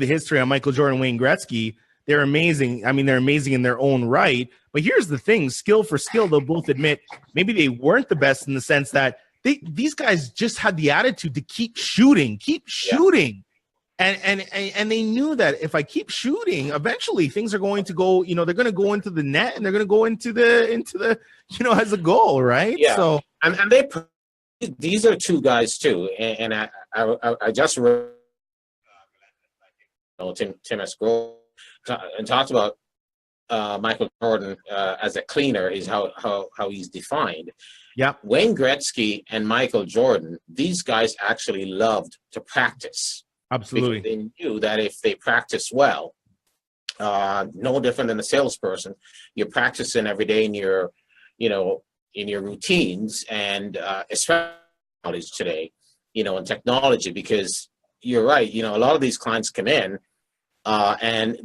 the history on Michael Jordan, Wayne Gretzky, they're amazing. I mean, they're amazing in their own right. But here's the thing, skill for skill, they'll both admit maybe they weren't the best in the sense that these guys just had the attitude to keep shooting. And they knew that if I keep shooting, eventually things are going to go, they're going to go into the net and they're going to go into the as a goal, right? Yeah. So and these are two guys too. And I just read Tim Escrow and talked about Michael Jordan as a cleaner is how he's defined. Yeah. Wayne Gretzky and Michael Jordan, these guys actually loved to practice. Absolutely. Because they knew that if they practice well, no different than a salesperson, you're practicing every day in your routines, and especially today, in technology, because you're right. A lot of these clients come in and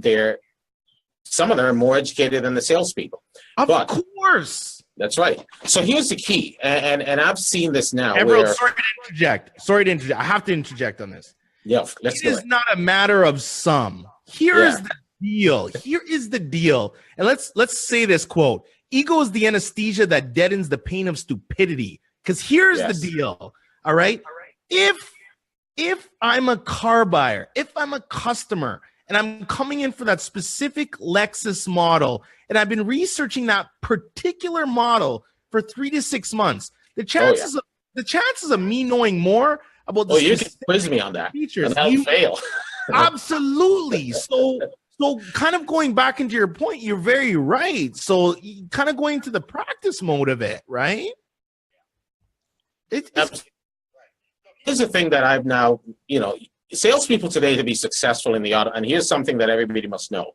some of them are more educated than the salespeople. Of course. That's right. So here's the key, and I've seen this now. Sorry to interject. I have to interject on this. Yeah, it is not a matter of some. Here is the deal. And let's say this quote: "Ego is the anesthesia that deadens the pain of stupidity." Because here's the deal. All right. If I'm a car buyer, if I'm a customer, and I'm coming in for that specific Lexus model, and I've been researching that particular model for 3 to 6 months, the chances of me knowing more about the you can quiz me on that features, and I'll fail. Absolutely. So kind of going back into your point, you're very right. So kind of going to the practice mode of it, right? Here's the thing that I've now, salespeople today, to be successful in the auto, and here's something that everybody must know.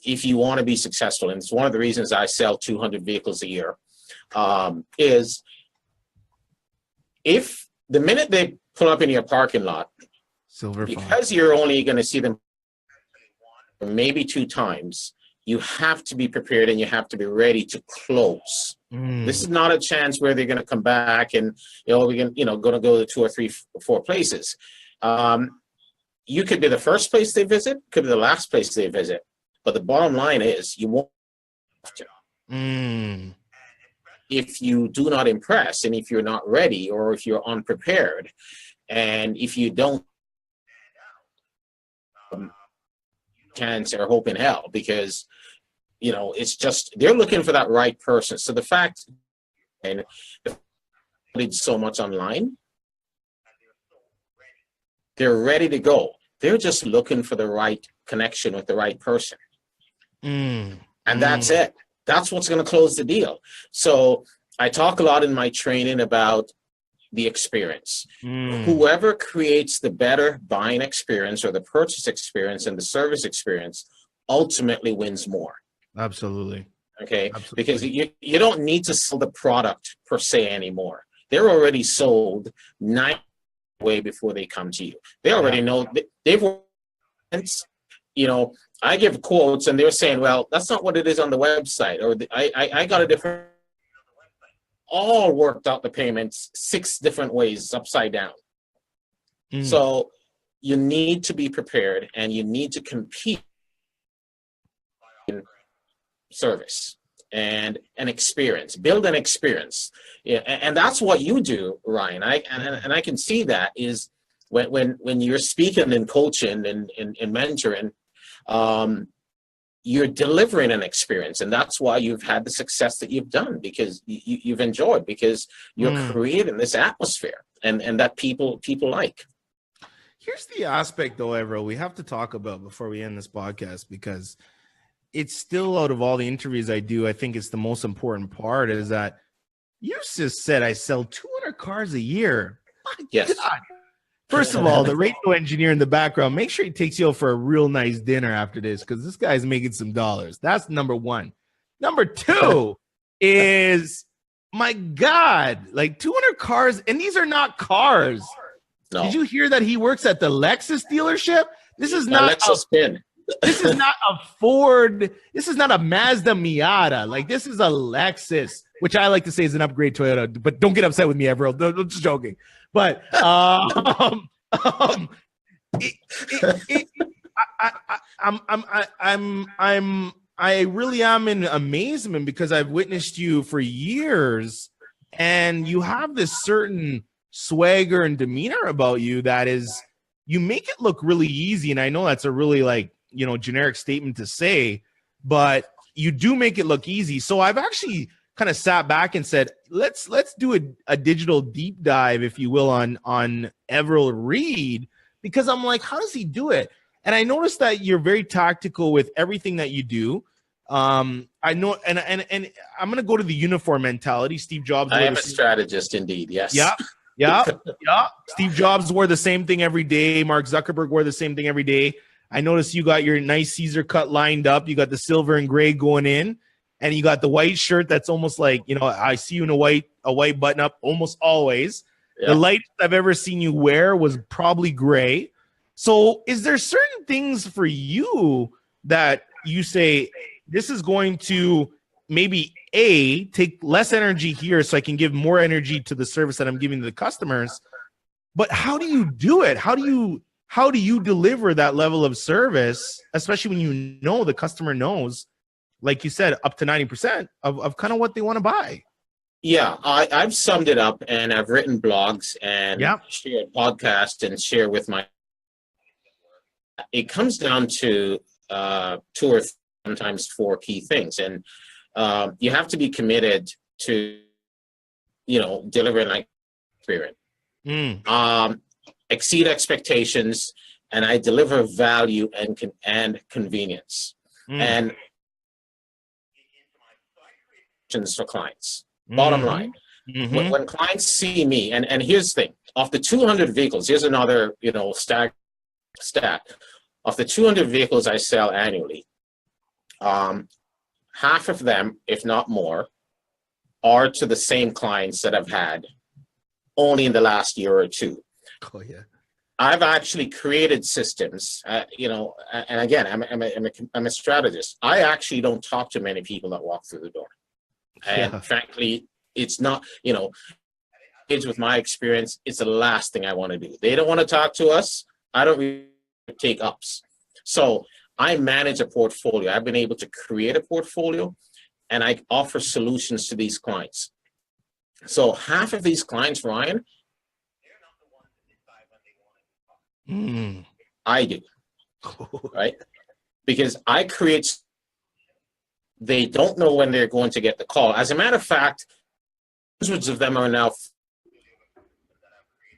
If you want to be successful, and it's one of the reasons I sell 200 vehicles a year, is if the minute they pull up in your parking lot, because you're only going to see them maybe 2 times, you have to be prepared and you have to be ready to close. This is not a chance where they're going to come back and we're going to go to 2 or 3 or 4 places. You could be the first place they visit, could be the last place they visit, but the bottom line is you won't have to. If you do not impress, and if you're not ready, or if you're unprepared, and if you don't chance or hope in hell, because it's just they're looking for that right person. So the fact and did so much online, they're ready to go. They're just looking for the right connection with the right person, and that's it. That's what's going to close the deal. So I talk a lot in my training about the experience. Whoever creates the better buying experience or the purchase experience and the service experience ultimately wins more. Absolutely. Okay. Absolutely. Because you don't need to sell the product per se anymore. They're already sold 9 way before they come to you. They already know they've I give quotes and they're saying, well, that's not what it is on the website, or I got a different, all worked out the payments 6 different ways upside down. So you need to be prepared and you need to compete in service and an experience, build an experience. And that's what you do, Ryan. I can see that is when you're speaking and coaching and mentoring, you're delivering an experience, and that's why you've had the success that you've done, because you've enjoyed, because you're creating this atmosphere and that people like. Here's the aspect, though, Evero, we have to talk about before we end this podcast, because it's still, out of all the interviews I do, I think it's the most important part, is that you just said I sell 200 cars a year. My yes. God. First of all, the radio engineer in the background, make sure he takes you out for a real nice dinner after this, because this guy's making some dollars. That's number one. Number two is, my God, like 200 cars, and these are not cars. No. Did you hear that he works at the Lexus dealership? This is not Lexus pin. This is not a Ford. This is not a Mazda Miata. Like, this is a Lexus, which I like to say is an upgrade Toyota. But don't get upset with me, Evero. I'm just I really am in amazement because I've witnessed you for years, and you have this certain swagger and demeanor about you that is, you make it look really easy. And I know that's a really generic statement to say, but you do make it look easy. So I've actually kind of sat back and said, let's do a digital deep dive, if you will, on Everil Reed, because I'm like, how does he do it? And I noticed that you're very tactical with everything that you do. I know, and I'm going to go to the uniform mentality. Steve Jobs. I am a strategist indeed. Yes. Yeah. Steve Jobs wore the same thing every day. Mark Zuckerberg wore the same thing every day. I noticed you got your nice Caesar cut lined up. You got the silver and gray going in, and you got the white shirt that's almost like, I see you in a white button up almost always. Yeah. The lightest I've ever seen you wear was probably gray. So is there certain things for you that you say, this is going to maybe take less energy here so I can give more energy to the service that I'm giving to the customers? But how do you do it? How do you deliver that level of service, especially when you know the customer knows, like you said, up to 90% of kind of what they want to buy? Yeah, I've summed it up, and I've written blogs and shared podcasts and share with my. It comes down to 2 or sometimes 4 key things, and you have to be committed to, delivering like experience. Exceed expectations, and I deliver value and convenience and for clients. Bottom line, when clients see me, and here's the thing: of the 200 vehicles, here's another stat. Of the 200 vehicles I sell annually, half of them, if not more, are to the same clients that I've had only in the last year or 2. Oh yeah. I've actually created systems, and again, I'm a strategist. I actually don't talk to many people that walk through the door, and frankly, it's not, kids with my experience, it's the last thing I want to do. They don't want to talk to us. I don't really take ups. So I manage a portfolio. I've been able to create a portfolio, and I offer solutions to these clients. So half of these clients, Ryan, I do, right? Because I create, they don't know when they're going to get the call. As a matter of fact, hundreds of them are now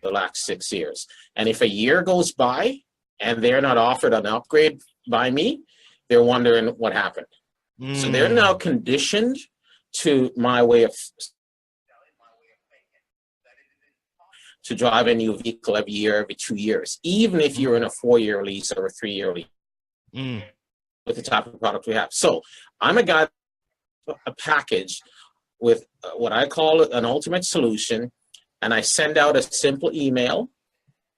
the last 6 years. And if a year goes by and they're not offered an upgrade by me, they're wondering what happened. So they're now conditioned to my way of to drive a new vehicle every year, every 2 years, even if you're in a 4-year lease or a 3-year lease with the type of product we have. So I'm a guy, a package with what I call an ultimate solution, and I send out a simple email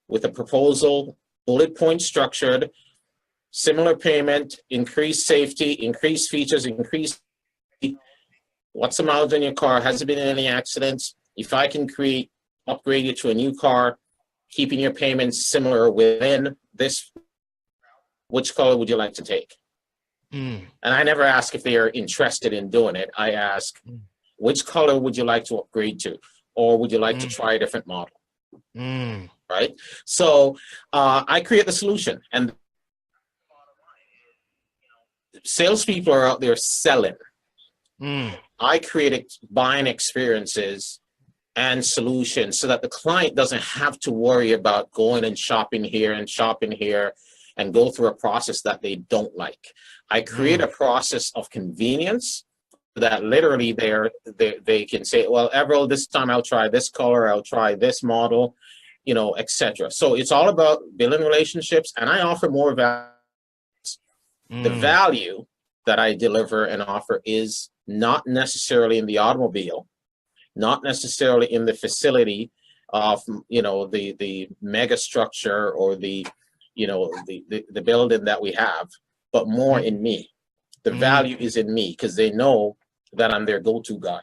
with a proposal, bullet point structured, similar payment, increased safety, increased features, increased what's the mileage on your car, has there been any accidents, if I can upgrade you to a new car, keeping your payments similar within this, which color would you like to take? And I never ask if they are interested in doing it. I ask, which color would you like to upgrade to? Or would you like to try a different model? Right? So I create the solution. And salespeople are out there selling. I create buying experiences and solutions so that the client doesn't have to worry about going and shopping here and go through a process that they don't like. I create a process of convenience that literally they can say, well, Everil, this time I'll try this color, I'll try this model, etc. So it's all about building relationships, and I offer more value. The value that I deliver and offer is not necessarily in the automobile, not necessarily in the facility of, the mega structure or the building that we have, but more in me. The value is in me because they know that I'm their go-to guy.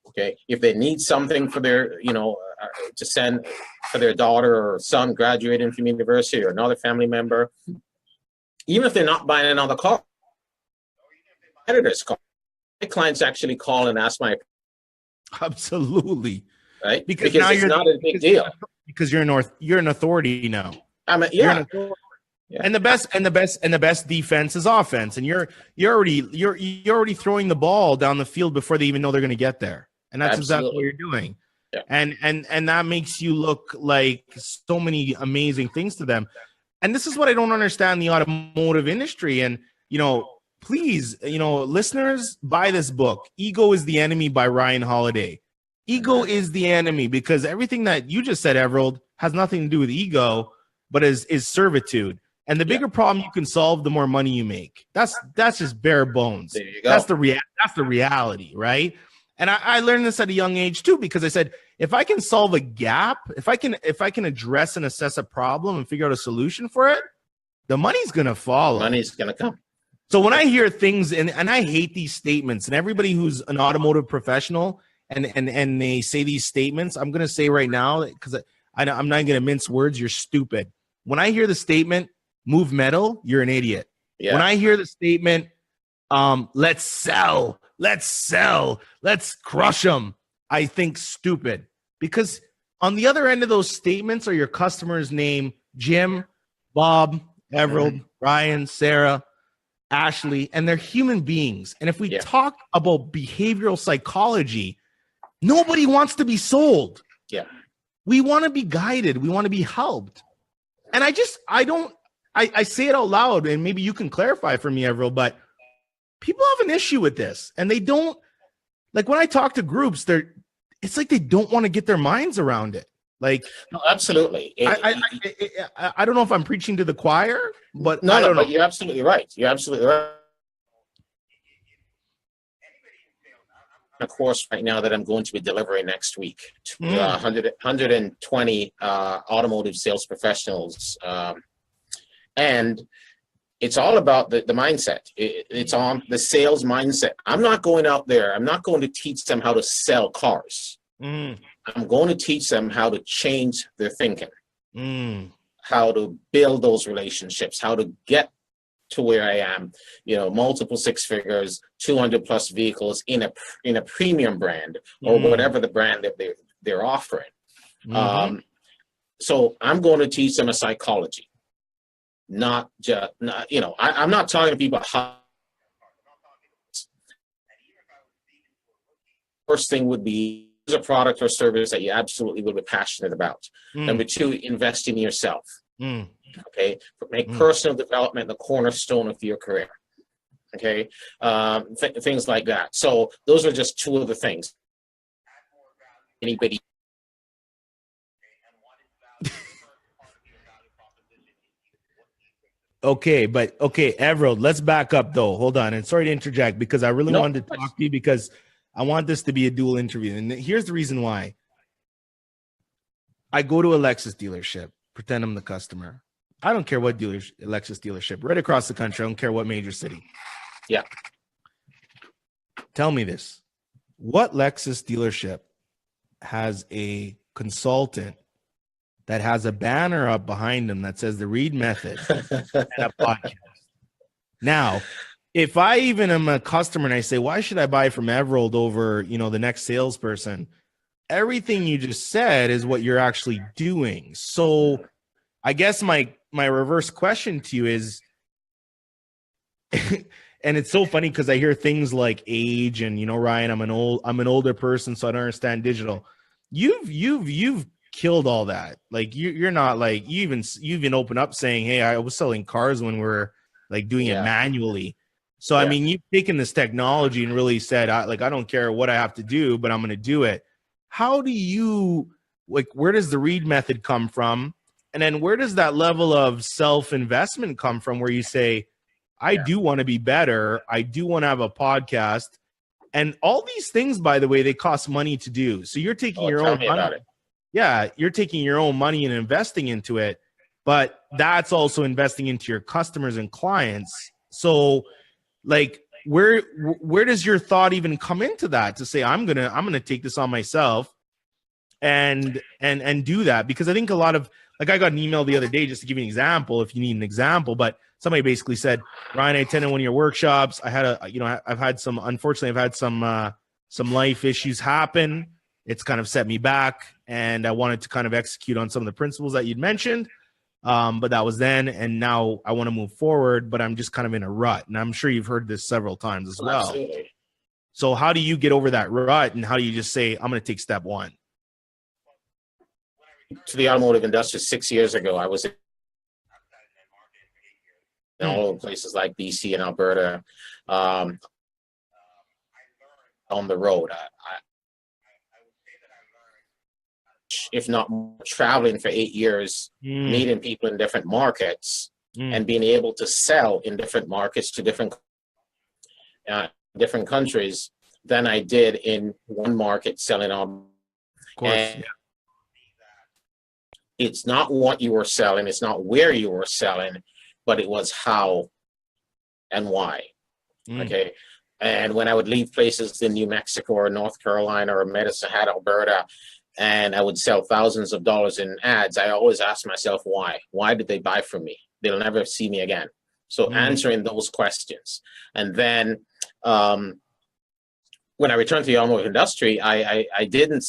Okay. If they need something for their, to send for their daughter or son graduating from university or another family member, Even if they're not buying another car, competitors call. My clients actually call and ask my. Absolutely. Right? Because now it's not a big deal. Because you're an authority now. Yeah. And the best defense is offense. And you're already throwing the ball down the field before they even know they're going to get there. And that's exactly what you're doing. Yeah. And that makes you look like so many amazing things to them. And this is what I don't understand in the automotive industry. And, please, listeners, buy this book, Ego is the Enemy by Ryan Holiday. Ego is the enemy, because everything that you just said, Everald, has nothing to do with ego, but is servitude. And the bigger problem you can solve, the more money you make. That's just bare bones. There you go. That's the reality, right? And I learned this at a young age too, because I said, if I can solve a gap, if I can address and assess a problem and figure out a solution for it, the money's gonna follow. Money's gonna come. So when I hear things, and I hate these statements, and everybody who's an automotive professional and they say these statements, I'm gonna say right now, because I'm not gonna mince words, you're stupid. When I hear the statement, move metal, you're an idiot. Yeah. When I hear the statement, let's sell, let's crush them, I think stupid. Because on the other end of those statements are your customers' name, Jim, Bob, Everald, Ryan, Sarah, Ashley, and they're human beings. And if we talk about behavioral psychology, nobody wants to be sold. Yeah. We want to be guided. We want to be helped. And I say it out loud, and maybe you can clarify for me, Everald, but people have an issue with this, and they don't, like, when I talk to groups, it's like they don't want to get their minds around it. Like, no, absolutely. I don't know if I'm preaching to the choir, but I don't know. But you're absolutely right. You're absolutely right. A course right now that I'm going to be delivering next week to 120 automotive sales professionals, and it's all about the mindset. It's on the sales mindset. I'm not going out there. I'm not going to teach them how to sell cars. I'm going to teach them how to change their thinking, how to build those relationships, how to get to where I am, multiple six figures, 200 plus vehicles in a premium brand or whatever the brand that they're offering. So I'm going to teach them a psychology, not just, I'm not talking to people how. First thing would be a product or service that you absolutely would be passionate about. Number two, invest in yourself. Okay, make personal development the cornerstone of your career. Okay, things like that. So those are just two of the things. Anybody? Okay, Everald, let's back up though. Hold on, and sorry to interject, because I really wanted to talk to you, because I want this to be a dual interview. And here's the reason why. I go to a Lexus dealership, pretend I'm the customer. I don't care what Lexus dealership, right across the country. I don't care what major city. Yeah. Tell me this. What Lexus dealership has a consultant that has a banner up behind them that says the Reed Method and a podcast? Now, if I even am a customer and I say, why should I buy from Everald over, the next salesperson? Everything you just said is what you're actually doing. So I guess my reverse question to you is, and it's so funny because I hear things like age and, Ryan, I'm an older person, so I don't understand digital. You've killed all that. Like you're not like, you even open up saying, hey, I was selling cars when we're like doing it manually. So, I mean, you've taken this technology and really said, I don't care what I have to do, but I'm going to do it. How do you, where does the Reed Method come from? And then where does that level of self-investment come from where you say, I do want to be better. I do want to have a podcast. And all these things, by the way, they cost money to do. So you're taking your own money. Yeah, you're taking your own money and investing into it. But that's also investing into your customers and clients. So where does your thought even come into that to say, I'm gonna take this on myself and do that, because I think a lot of, like, I got an email the other day, just to give you an example, if you need an example, but somebody basically said, Ryan, I attended one of your workshops. I had I've had some life issues happen. It's kind of set me back, and I wanted to kind of execute on some of the principles that you'd mentioned. But that was then, and now I want to move forward, but I'm just kind of in a rut. And I'm sure you've heard this several times as well. Absolutely. So how do you get over that rut, and how do you just say, I'm going to take step one? To the automotive industry 6 years ago, I was in all places like BC and Alberta, on the road. If not more, traveling for 8 years, meeting people in different markets, and being able to sell in different markets to different countries than I did in one market selling on. Of course, yeah. It's not what you were selling, it's not where you were selling, but it was how and why. Okay. And when I would leave places in New Mexico or North Carolina or Medicine Hat, Alberta, and I would sell thousands of dollars in ads, I always ask myself, why? Why did they buy from me? They'll never see me again. So answering those questions. And then when I returned to the automotive industry, I didn't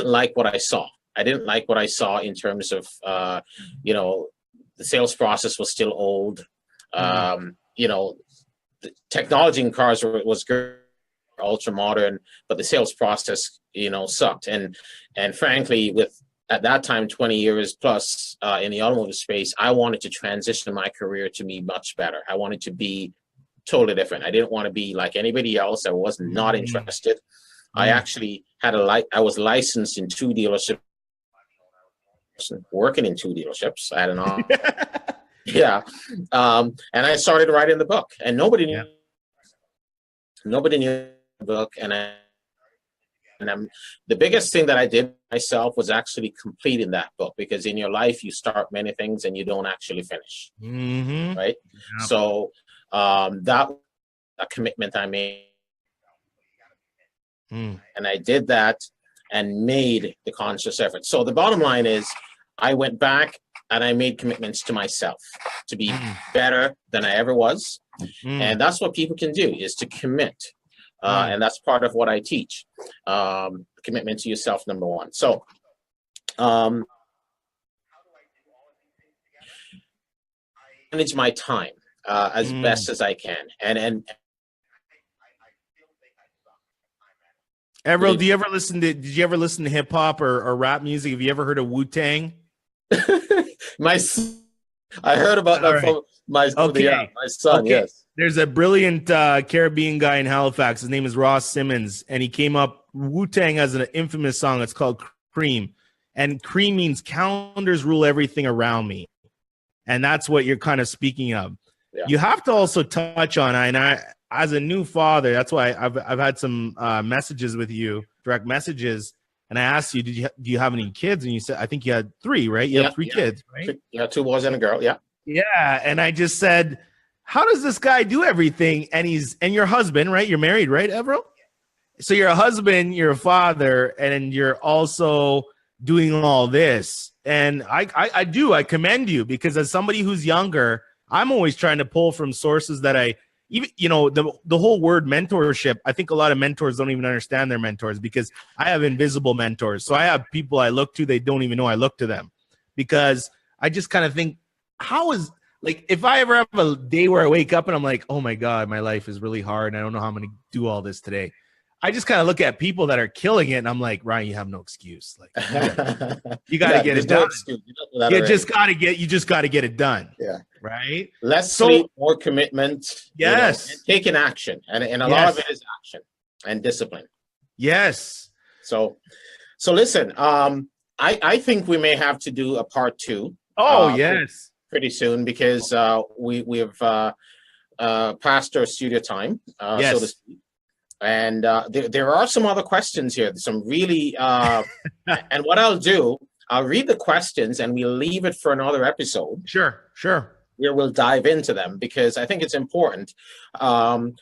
like what I saw. I didn't like what I saw in terms of, the sales process was still old. The technology in cars was good, ultra modern, but the sales process, sucked. And frankly, with at that time 20 years plus in the automotive space, I wanted to transition my career to be much better. I wanted to be totally different. I didn't want to be like anybody else. I was not interested. I actually had I was licensed in 2 dealerships, working in 2 dealerships. I had an yeah. And I started writing the book, and nobody knew the book. And the biggest thing that I did myself was actually completing that book, because in your life you start many things and you don't actually finish. Right. Yeah. So that was a commitment I made, and I did that and made the conscious effort. So the bottom line is, I went back and I made commitments to myself to be better than I ever was. And that's what people can do, is to commit. And that's part of what I teach. Commitment to yourself, number one. So manage my time as best as I can. And Everett, did you ever listen to hip hop or rap music? Have you ever heard of Wu-Tang? I heard about that from my son. Okay. Yes. There's a brilliant Caribbean guy in Halifax. His name is Ross Simmons, and he came up. Wu-Tang has an infamous song. It's called Cream, and cream means calendars rule everything around me, and that's what you're kind of speaking of. Yeah. You have to also touch on, and I, as a new father, that's why I've had some messages with you, direct messages. And I asked you, do you have any kids? And you said, I think you had 3, right? You have 3 kids, right? Yeah, 2 boys and a girl. Yeah. Yeah. And I just said, how does this guy do everything? And your husband, right? You're married, right, Evero? So you're a husband, you're a father, and you're also doing all this. And I commend you, because as somebody who's younger, I'm always trying to pull from sources that even, the whole word mentorship, I think a lot of mentors don't even understand their mentors, because I have invisible mentors. So I have people I look to, they don't even know I look to them, because I just kind of think, if I ever have a day where I wake up and I'm like, oh my God, my life is really hard and I don't know how I'm going to do all this today, I just kind of look at people that are killing it and I'm like, Ryan, you have no excuse. Like, you got to get it done. You just got to get it done. Yeah. Right. Less sleep, more commitment. Yes. And taking action. And a lot of it is action and discipline. Yes. So listen, I think we may have to do a part 2. Oh, yes. Pretty soon, because we have passed our studio time, yes. so to speak. And there are some other questions here. Some really, and what I'll do, I'll read the questions and we'll leave it for another episode. Sure. Where we'll dive into them, because I think it's important to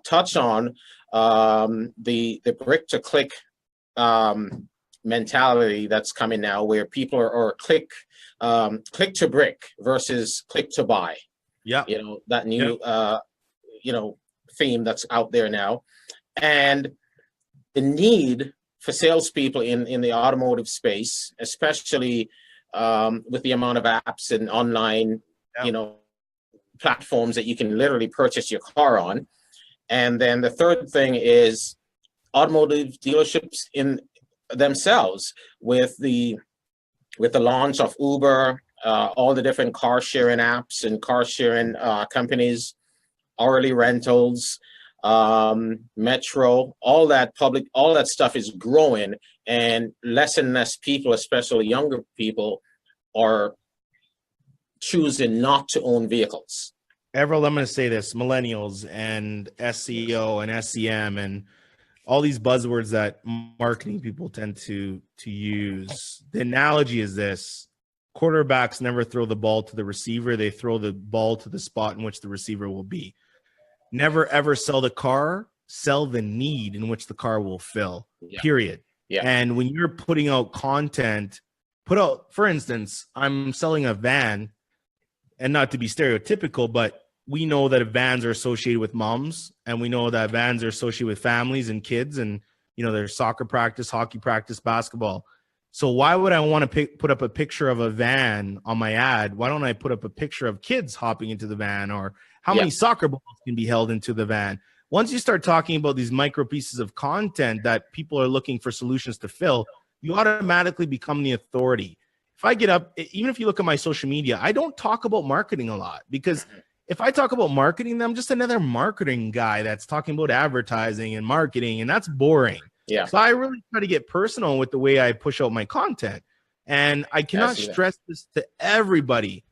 touch on the brick to click mentality that's coming now, where people are click to brick versus click to buy. Yeah, that new theme that's out there now, and the need for salespeople in the automotive space, especially with the amount of apps and online platforms that you can literally purchase your car on. And then the third thing is automotive dealerships in themselves, with the launch of Uber, all the different car sharing apps and car sharing companies, hourly rentals, Metro, all that stuff is growing, and less people, especially younger people, are choosing not to own vehicles. Everett, I'm going to say this: millennials and SEO and SEM and all these buzzwords that marketing people tend to use. The analogy is this: quarterbacks never throw the ball to the receiver; they throw the ball to the spot in which the receiver will be. Never ever sell the car; sell the need in which the car will fill. Yeah. Period. Yeah. And when you're putting out content, for instance, I'm selling a van. And not to be stereotypical, but we know that vans are associated with moms, and we know that vans are associated with families and kids, and there's soccer practice, hockey practice, basketball. So why would I want to put up a picture of a van on my ad? Why don't I put up a picture of kids hopping into the van, or how many soccer balls can be held into the van? Once you start talking about these micro pieces of content that people are looking for solutions to fill, you automatically become the authority. If I get up, even if you look at my social media, I don't talk about marketing a lot, because if I talk about marketing, I'm just another marketing guy that's talking about advertising and marketing, and that's boring. Yeah. So I really try to get personal with the way I push out my content. And I cannot stress this to everybody.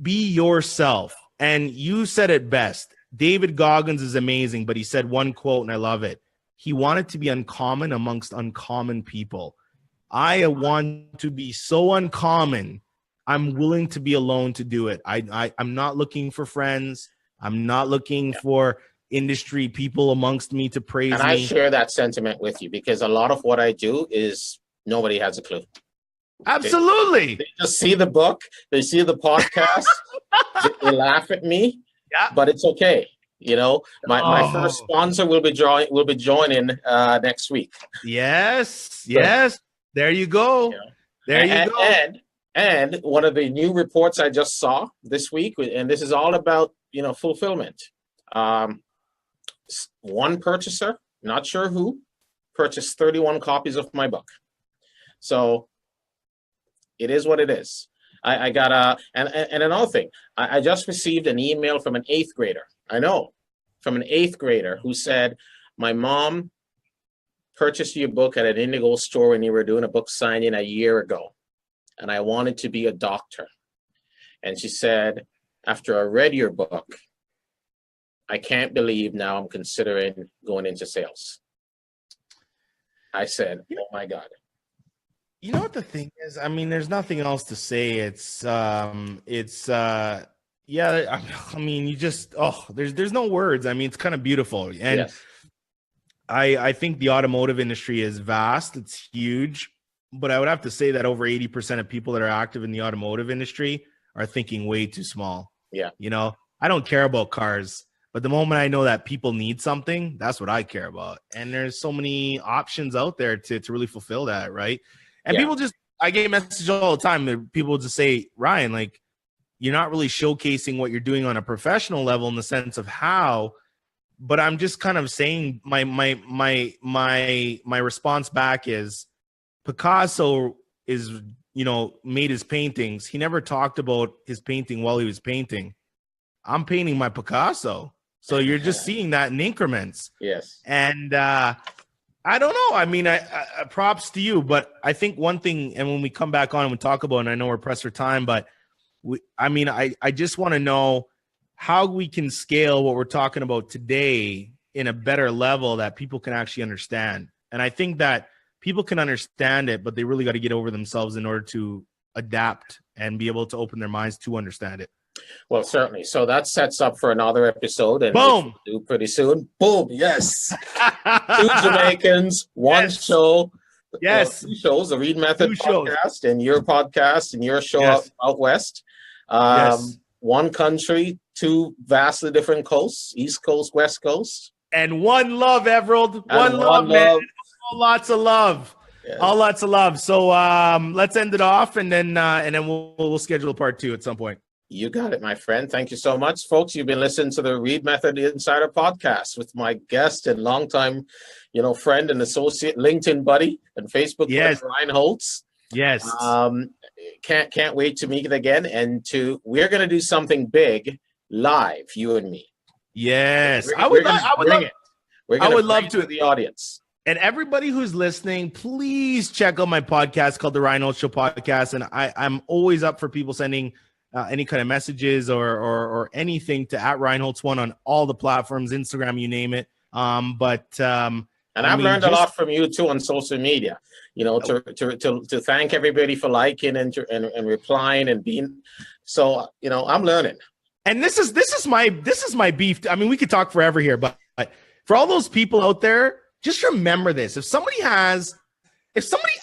Be yourself. And you said it best. David Goggins is amazing, but he said one quote, and I love it. He wanted to be uncommon amongst uncommon people. I want to be so uncommon. I'm willing to be alone to do it. I'm not looking for friends. I'm not looking for industry people amongst me to praise me. And I share that sentiment with you, because a lot of what I do is nobody has a clue. Absolutely. They just see the book. They see the podcast. They laugh at me. Yeah. But it's okay. My first sponsor will be joining next week. Yes. Yes. There you go. There you go. And one of the new reports I just saw this week, and this is all about, fulfillment. One purchaser, not sure who, purchased 31 copies of my book. So it is what it is. I got and another thing, I just received an email from an 8th grader. From an 8th grader who said, my mom purchased your book at an Indigo store when you were doing a book signing a year ago, and I wanted to be a doctor. And she said, after I read your book, I can't believe now I'm considering going into sales. I said, oh my God. You know what the thing is? I mean, there's nothing else to say. There's no words. I mean, it's kind of beautiful. And yes. I think the automotive industry is vast. It's huge. But I would have to say that over 80% of people that are active in the automotive industry are thinking way too small. Yeah. I don't care about cars, but the moment I know that people need something, that's what I care about. And there's so many options out there to really fulfill that, right? And people I get messages all the time that people just say, Ryan, like, you're not really showcasing what you're doing on a professional level in the sense of how. But I'm just kind of saying my response back is Picasso is, made his paintings. He never talked about his painting while he was painting. I'm painting my Picasso. So you're just seeing that in increments. Yes. And I don't know. I mean, I props to you, but I think one thing, and when we come back on and we talk about, and I know we're pressed for time, but I just want to know how we can scale what we're talking about today in a better level that people can actually understand. And I think that people can understand it, but they really got to get over themselves in order to adapt and be able to open their minds to understand it. Well, certainly. So that sets up for another episode. And boom. We'll do pretty soon. Boom. Yes. 2 Jamaicans, 1 show. Yes. Two shows, the Read Method podcast and your podcast and your show out west. One country, two vastly different coasts, East Coast, West Coast. And one love, Everald. One love, man. All lots of love. Yes. All lots of love. So let's end it off, and then we'll schedule part 2 at some point. You got it, my friend. Thank you so much, folks. You've been listening to the Read Method Insider podcast with my guest and longtime, friend and associate, LinkedIn buddy and Facebook buddy, Ryan Holtz. Yes. Can't wait to meet again, and we're going to do something big live, you and me. Yes, I would love to the audience. And everybody who's listening, please check out my podcast called The Ryan Holtz Show Podcast. And I'm always up for people sending any kind of messages or anything to @RyanHoltz1 on all the platforms, Instagram, you name it. And I've learned a lot from you too on social media. To thank everybody for liking and replying and being. So I'm learning. And this is my beef. I mean, we could talk forever here, but for all those people out there, just remember this: if somebody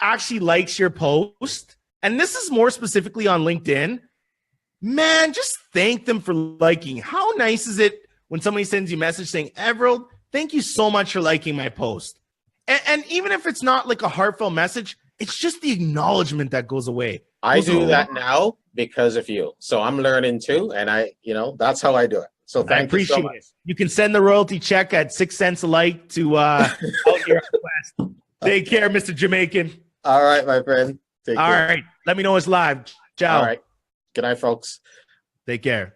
actually likes your post, and this is more specifically on LinkedIn, man, just thank them for liking. How nice is it when somebody sends you a message saying, "Everald, thank you so much for liking my post." And even if it's not like a heartfelt message, it's just the acknowledgement that goes away. I do that now because of you. So I'm learning too. And that's how I do it. So thank you so much. You can send the royalty check at 6 cents a like to out here West. Take care, Mr. Jamaican. All right, my friend. Take care. All right. Let me know it's live. Ciao. All right. Good night, folks. Take care.